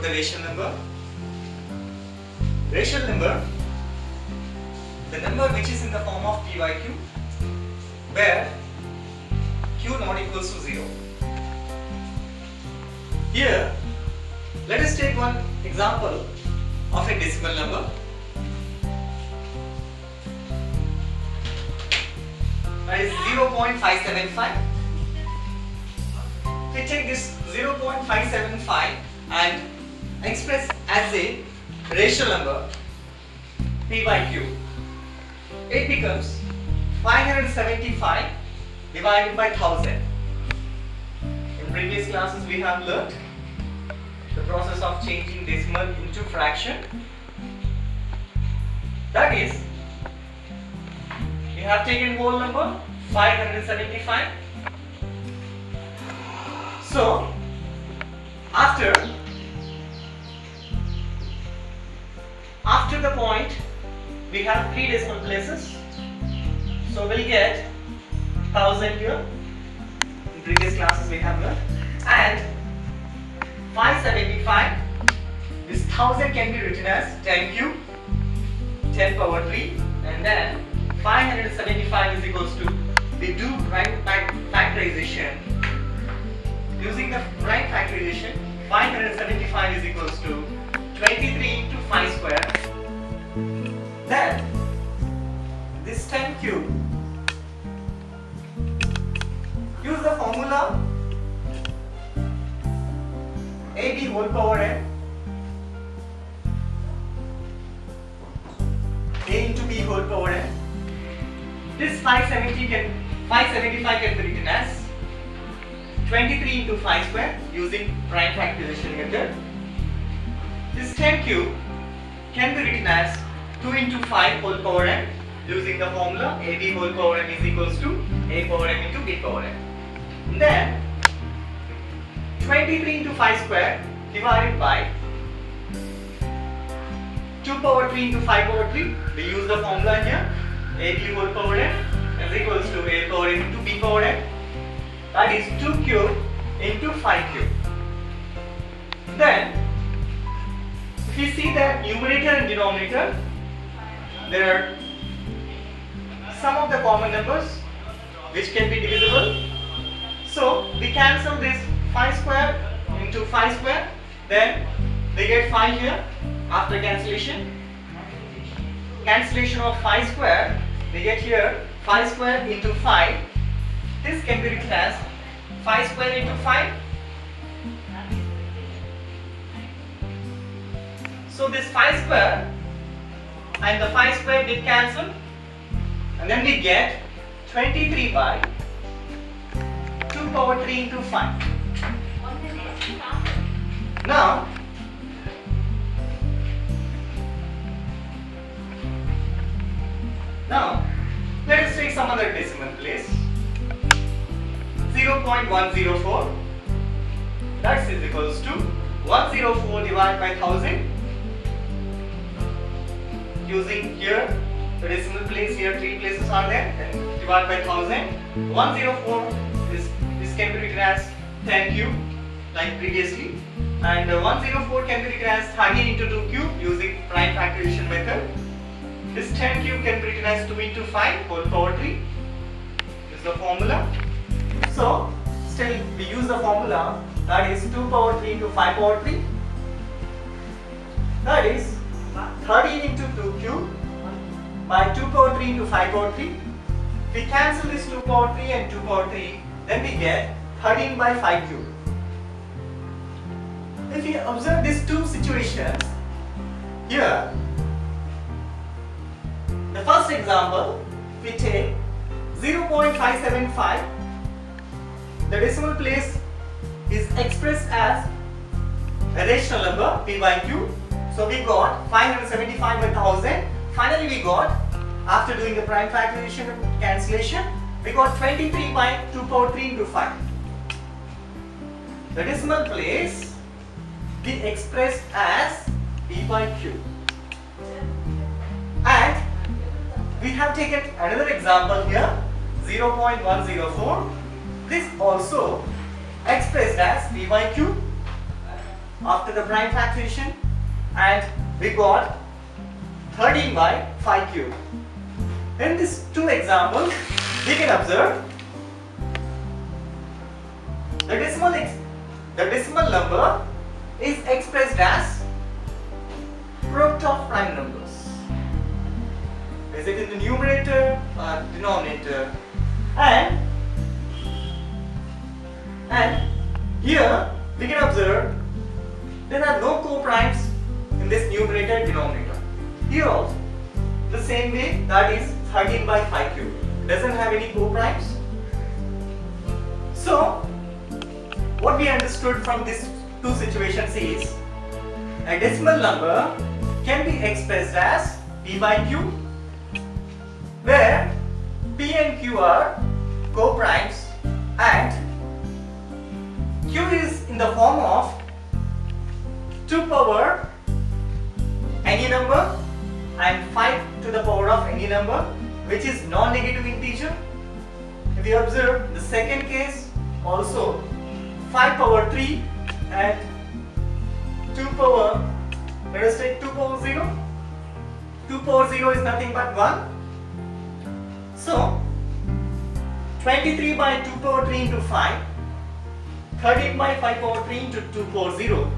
the rational number? Rational number, the number which is in the form of p by q, where q not equals to 0. Here, let us take one example of a decimal number. That is 0.575. We take this 0.575 and express as a rational number p by q. It becomes 575 divided by 1000. In previous classes we have learnt the process of changing decimal into fraction. That is, we have taken whole number 575. So after the point we have 3 decimal places, so we'll get 1000 here. In previous classes we have learned, and 575, this 1000 can be written as 10 cube, 10 power 3, and then 575 is equals to, we do prime factorization. Using the prime factorization, 575 is equals to 23 into 5 square. Then this 10 cube, use the formula AB whole power n, A into B whole power n. This 575 can be written as 23 into 5 square using prime factorization method. This 10 cube can be written as 2 into 5 whole power n using the formula AB whole power n is equals to A power m into B power n. And then 23 into 5 square divided by 2 power 3 into 5 power 3. We use the formula here, AB whole power n is equals to A power m into B power n. That is 2 cube into 5 cube. Then if you see that numerator and denominator, there are some of the common numbers which can be divisible. So we cancel this 5 square into 5 square, then we get 5 here after cancellation. Cancellation of 5 square, we get here 5 square into 5. This can be written as 5 square into 5. So this 5 square and the 5 square get cancelled, and then we get 23 by 2 power 3 into 5. Now let us take some other decimal place. 0.104, that is equals to 104 divided by 1000. Using here the decimal place, here 3 places are there, then divide by 1000. 104 this can be written as 10 cube like previously, and 104 can be written as 13 into 2 cube using prime factorization method. This 10 cube can be written as 2 into 5 whole power 3. This is the formula. So still we use the formula, that is 2 power 3 into 5 power 3. That is 13 into 2 cube by 2 power 3 into 5 power 3. We cancel this 2 power 3 and 2 power 3, then we get 13 by 5 cube. If you observe these two situations, here the first example, we take 0.575, the decimal place is expressed as a rational number p by q. So we got 575 by 1000. Finally we got, after doing the prime factorization and cancellation, we got 23 by 2 power 3 into 5. The decimal place we expressed as p by q. And we have taken another example here, 0.104. This also expressed as p by q. after the prime fraction, and we got 13 by 5 cube. In these two examples, we can observe the decimal number is expressed as product of prime numbers. Is it in the numerator or denominator? And here we can observe there are no co-primes in this numerator denominator. Here also the same way, that is 13 by 5 cube doesn't have any co-primes. So what we understood from these two situations is a decimal number can be expressed as p by q, where p and q are co-primes and q is in the form of 2 power any number and 5 to the power of any number, which is non-negative integer. If you observe the second case also 5 power 3 and 2 power, let us take 2 power 0. 2 power 0 is nothing but 1. So 23 by 2 power 3 into 5, 13 by 5 power 3 into 2 power 0.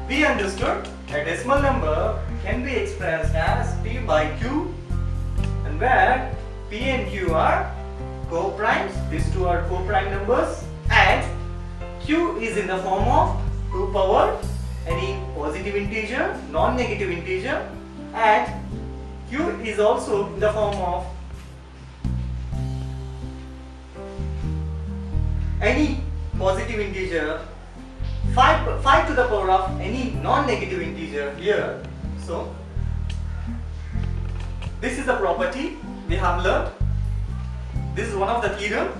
We understood a decimal number can be expressed as p by q, and where p and q are co-primes, these two are co-prime numbers, and q is in the form of 2 power any positive integer, non-negative integer, and q is also in the form of any positive integer, 5 to the power of any non-negative integer here. So this is the property we have learned. This is one of the theorem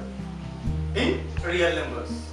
in real numbers.